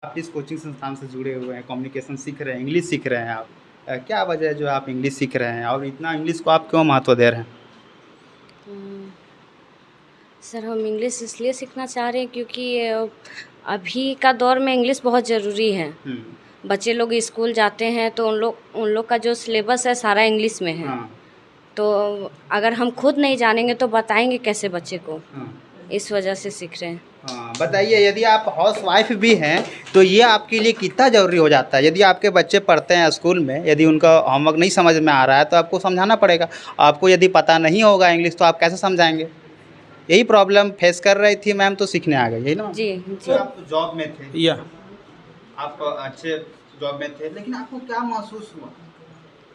आप इस कोचिंग संस्थान से जुड़े हुए हैं, कम्युनिकेशन सीख रहे हैं, इंग्लिश सीख रहे हैं आप। क्या वजह है जो आप इंग्लिश सीख रहे हैं और इतना इंग्लिश को आप क्यों महत्व दे रहे हैं? हम्म, सर हम इंग्लिश इसलिए सीखना चाह रहे हैं क्योंकि अभी का दौर में इंग्लिश बहुत ज़रूरी है। हुँ, बच्चे लोग स्कूल जाते हैं तो उन लोग का जो सिलेबस है सारा इंग्लिश में है। हाँ, तो अगर हम खुद नहीं जानेंगे तो बताएंगे कैसे बच्चे को। हाँ, इस वजह से सीख रहे हैं। हाँ। बताइए यदि आप हाउसवाइफ़ भी हैं, तो ये आपके लिए कितना ज़रूरी हो जाता है? यदि आपके बच्चे पढ़ते हैं स्कूल में, यदि उनका होमवर्क नहीं समझ में आ रहा है, तो आपको समझाना पड़ेगा। आपको यदि पता नहीं होगा इंग्लिश तो आप कैसे समझाएँगे? यही प्रॉब्लम फेस कर रही थी मैम तो सीखने आ गई, यही ना? जी तो जी। आप जॉब में थे, या आप अच्छे जॉब में थे, लेकिन आपको क्या महसूस हुआ?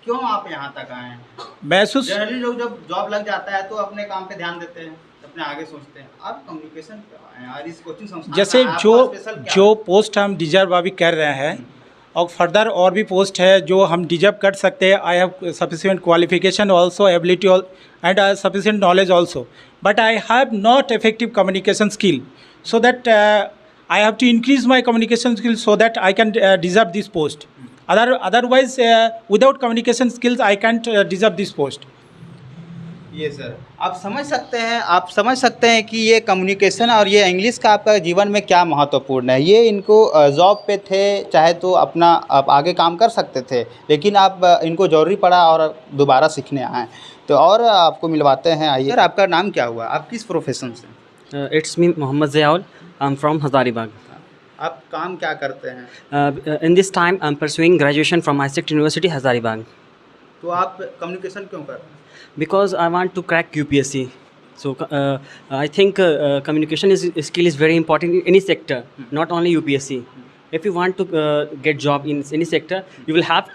क्यों आप यहाँ तक आए हैं? महसूस जनरली लोग जब जॉब लग जाता है तो अपने काम पे ध्यान देते हैं, अपने आगे सोचते हैं। आप कम्युनिकेशन पे आए हैं और इस कोचिंग संस्थान में जैसे जो आपका स्पेशल क्या जो है? पोस्ट हम डिजर्व अभी कर रहे हैं हुँ, और फर्दर और भी पोस्ट है जो हम डिजर्व कर सकते हैं। I have sufficient qualification also ability and sufficient knowledge also, but I have not effective communication skill, so that I have to increase my communication skills so that I can deserve this post. Otherwise, without communication skills I can't deserve this post. ये sir आप समझ सकते हैं कि ये communication और ये English का आपका जीवन में क्या महत्वपूर्ण है। ये इनको जॉब पे थे, चाहे तो अपना आप आगे काम कर सकते थे, लेकिन आप इनको ज़रूरी पड़ा और दोबारा सीखने आए। तो और आपको मिलवाते हैं, आइए। सर आपका नाम क्या हुआ? आप किस प्रोफ़ेशन से? It's me, Mohammad Ziaul. I'm from Hazaribagh. आप काम क्या करते हैं? In this time, I'm pursuing graduation from ISECT University, Hazaribagh, तो आप कम्युनिकेशन क्यों कर रहे हैं? because I want to crack UPSC. So I think communication skill is very important in any sector, not only UPSC. If you want to get job in any sector, you will have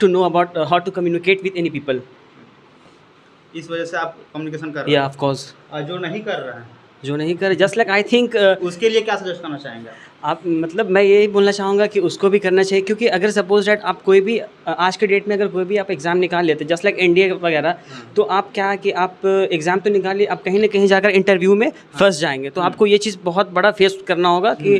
to know about how to communicate with any people. इस वजह से आप communication कर रहे Yeah, हैं। of course. जो नहीं कर रहे हैं, जो नहीं करे, just like I think उसके लिए क्या सजेस्ट करना चाहेंगे आप? आप मतलब मैं यही बोलना चाहूँगा कि उसको भी करना चाहिए, क्योंकि अगर सपोज डैट आप कोई भी आज के डेट में अगर कोई भी आप एग्ज़ाम निकाल लेते जस्ट लाइक एनडीए वगैरह, तो आप क्या कि आप एग्ज़ाम तो निकाल लिए, आप कहीं ना कहीं जाकर इंटरव्यू में फंस जाएंगे। तो आपको ये चीज़ बहुत बड़ा फेस करना होगा कि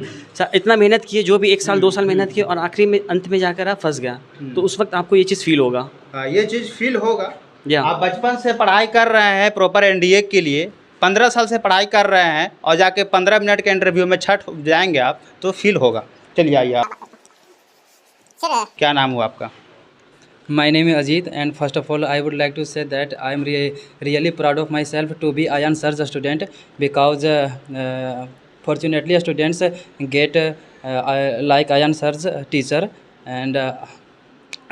इतना मेहनत किए, जो भी 1 साल 2 साल मेहनत किए और आखिरी में अंत में जाकर आप फंस गया, तो उस वक्त आपको ये चीज़ फील होगा। ये चीज़ फील होगा। या आप बचपन से पढ़ाई कर रहे हैं प्रॉपर एनडीए के लिए, 15 साल से पढ़ाई कर रहे हैं और जाके 15 मिनट के इंटरव्यू में छठ जाएंगे आप, तो फील होगा। चलिए आइए आप। क्या नाम हुआ आपका? My name is Ajit, and first of all I would like to say that I am really proud of myself to be Ayan sir's student, because fortunately students get like Ayan sir's teacher, and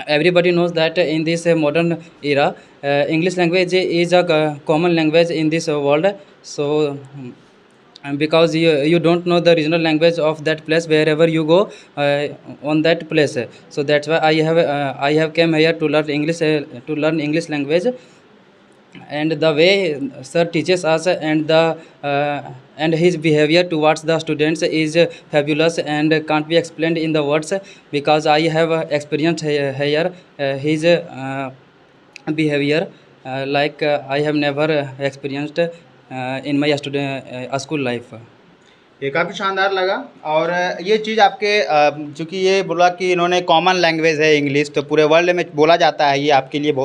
everybody knows that in this modern era English language is a common language in this world. So and because you don't know the regional language of that place wherever you go on that place, so that's why I have came here to learn English language. And the way sir teaches us and his behavior towards the students is fabulous and can't be explained in the words, because I have experienced here his behavior like I have never experienced in my school life. ये काफ़ी शानदार लगा। और ये चीज़ आपके चूँकि ये बोला कि इन्होंने कॉमन लैंग्वेज है इंग्लिश, तो पूरे वर्ल्ड में बोला जाता है, ये आपके लिए बहुत